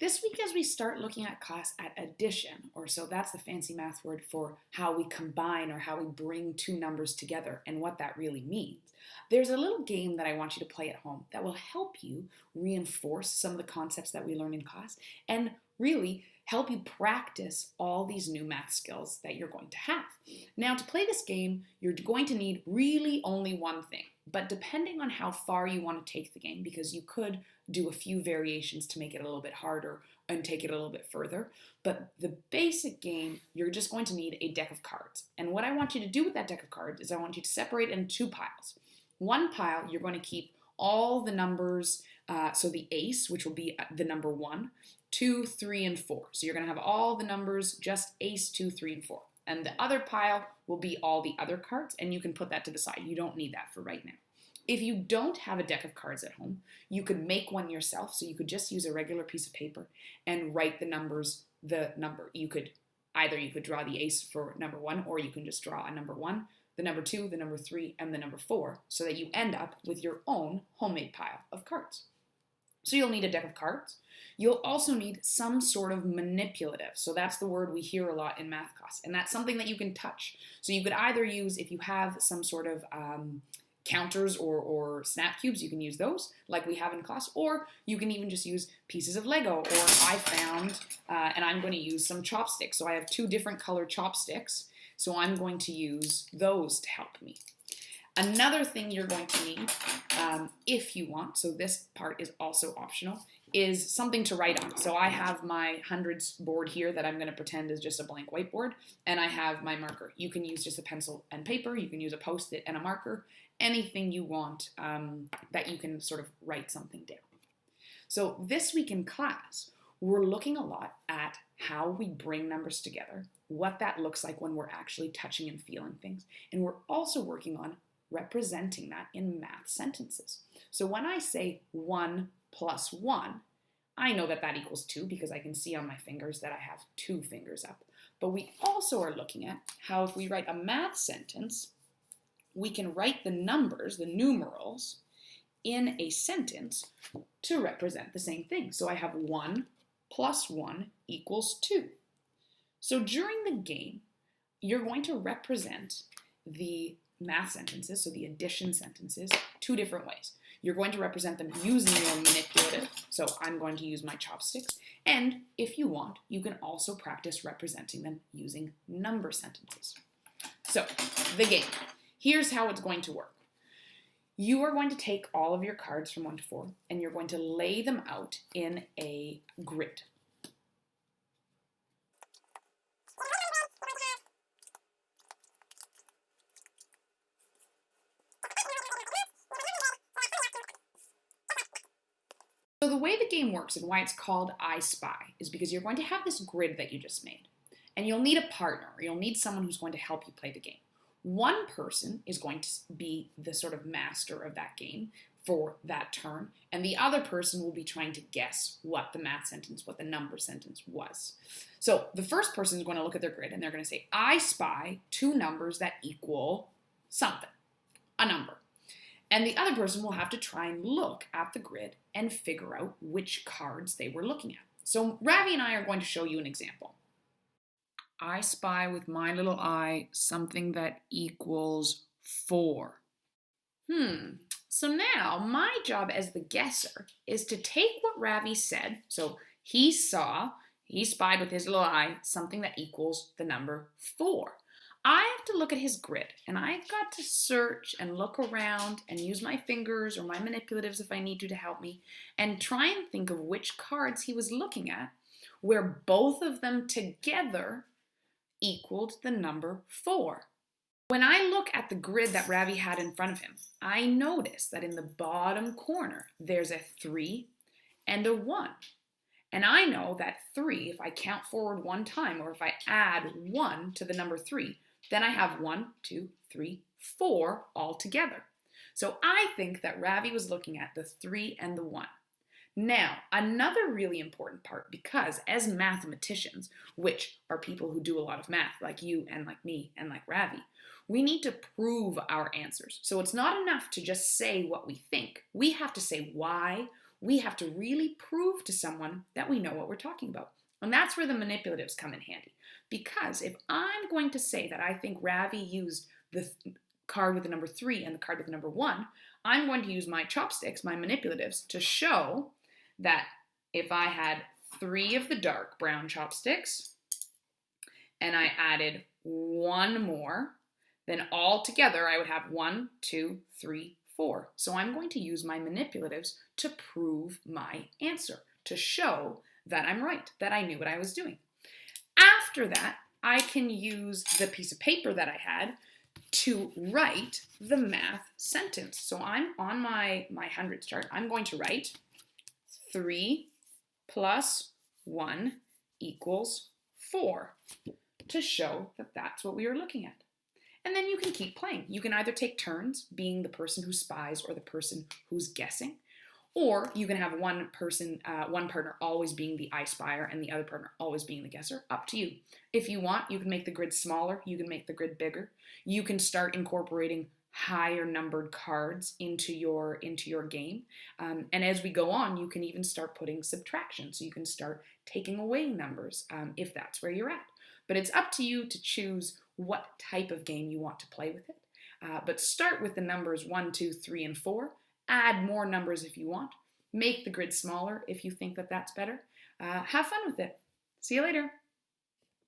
This week as we start looking at class at addition, or so that's the fancy math word for how we combine or how we bring two numbers together and what that really means, there's a little game that I want you to play at home that will help you reinforce some of the concepts that we learn in class and really help you practice all these new math skills that you're going to have. Now, to play this game, you're going to need really only one thing, but depending on how far you want to take the game, because you could do a few variations to make it a little bit harder and take it a little bit further. But the basic game, you're just going to need a deck of cards. And what I want you to do with that deck of cards is I want you to separate it into two piles. One pile, you're going to keep all the numbers, so the ace, which will be the number 1, 2, 3, and 4. So you're going to have all the numbers, just ace, 2, 3, and 4. And the other pile will be all the other cards, and you can put that to the side. You don't need that for right now. If you don't have a deck of cards at home, you could make one yourself. So you could just use a regular piece of paper and write the numbers, the number. You could draw the ace for number 1, or you can just draw a number 1, the number 2, the number 3, and the number 4, so that you end up with your own homemade pile of cards. So you'll need a deck of cards. You'll also need some sort of manipulative. So that's the word we hear a lot in math class, and that's something that you can touch. So you could either use, if you have some sort of counters or snap cubes, you can use those like we have in class, or you can even just use pieces of Lego, or I found, and I'm going to use some chopsticks. So I have 2 different color chopsticks, so I'm going to use those to help me. Another thing you're going to need, if you want, so this part is also optional, is something to write on. So I have my hundreds board here that I'm going to pretend is just a blank whiteboard, and I have my marker. You can use just a pencil and paper, you can use a Post-it and a marker, anything you want that you can sort of write something down. So this week in class, we're looking a lot at how we bring numbers together, what that looks like when we're actually touching and feeling things, and we're also working on representing that in math sentences. So when I say 1 plus 1, I know that that equals 2 because I can see on my fingers that I have 2 fingers up. But we also are looking at how if we write a math sentence, we can write the numbers, the numerals, in a sentence to represent the same thing. So I have 1 plus 1 equals 2. So during the game, you're going to represent the math sentences, so the addition sentences, 2 different ways. You're going to represent them using your manipulative, so I'm going to use my chopsticks, and if you want, you can also practice representing them using number sentences. So, the game. Here's how it's going to work. You are going to take all of your cards from 1 to 4, and you're going to lay them out in a grid. So the way the game works and why it's called I Spy is because you're going to have this grid that you just made, and you'll need a partner, or you'll need someone who's going to help you play the game. One person is going to be the sort of master of that game for that turn, and the other person will be trying to guess what the math sentence, what the number sentence was. So the first person is going to look at their grid, and they're going to say, I spy 2 numbers that equal something, a number. And the other person will have to try and look at the grid and figure out which cards they were looking at. So Ravi and I are going to show you an example. I spy with my little eye something that equals 4. So now my job as the guesser is to take what Ravi said. So he spied with his little eye something that equals the number 4. I have to look at his grid, and I've got to search and look around and use my fingers or my manipulatives if I need to help me, and try and think of which cards he was looking at where both of them together equaled the number 4. When I look at the grid that Ravi had in front of him, I notice that in the bottom corner there's a 3 and a 1. And I know that 3, if I count forward 1 time, or if I add 1 to the number 3, then I have 1, 2, 3, 4 all together. So I think that Ravi was looking at the 3 and the 1. Now, another really important part, because as mathematicians, which are people who do a lot of math, like you and like me and like Ravi, we need to prove our answers. So it's not enough to just say what we think. We have to say why We have to really prove to someone that we know what we're talking about. And that's where the manipulatives come in handy. Because if I'm going to say that I think Ravi used the card with the number 3 and the card with the number 1, I'm going to use my chopsticks, my manipulatives, to show that if I had 3 of the dark brown chopsticks and I added 1 more, then all together I would have 1, 2, 3, 4. So I'm going to use my manipulatives to prove my answer, to show that I'm right, that I knew what I was doing. After that, I can use the piece of paper that I had to write the math sentence. So I'm on my hundreds chart. I'm going to write 3 plus 1 equals 4 to show that that's what we were looking at. And then you can keep playing. You can either take turns being the person who spies or the person who's guessing, or you can have one partner always being the I spyer and the other partner always being the guesser. Up to you. If you want, you can make the grid smaller. You can make the grid bigger. You can start incorporating higher numbered cards into your game. And as we go on, you can even start putting subtraction. So you can start taking away numbers if that's where you're at. But it's up to you to choose what type of game you want to play with it. But start with the numbers 1, 2, 3, and 4. Add more numbers if you want. Make the grid smaller if you think that that's better. Have fun with it. See you later.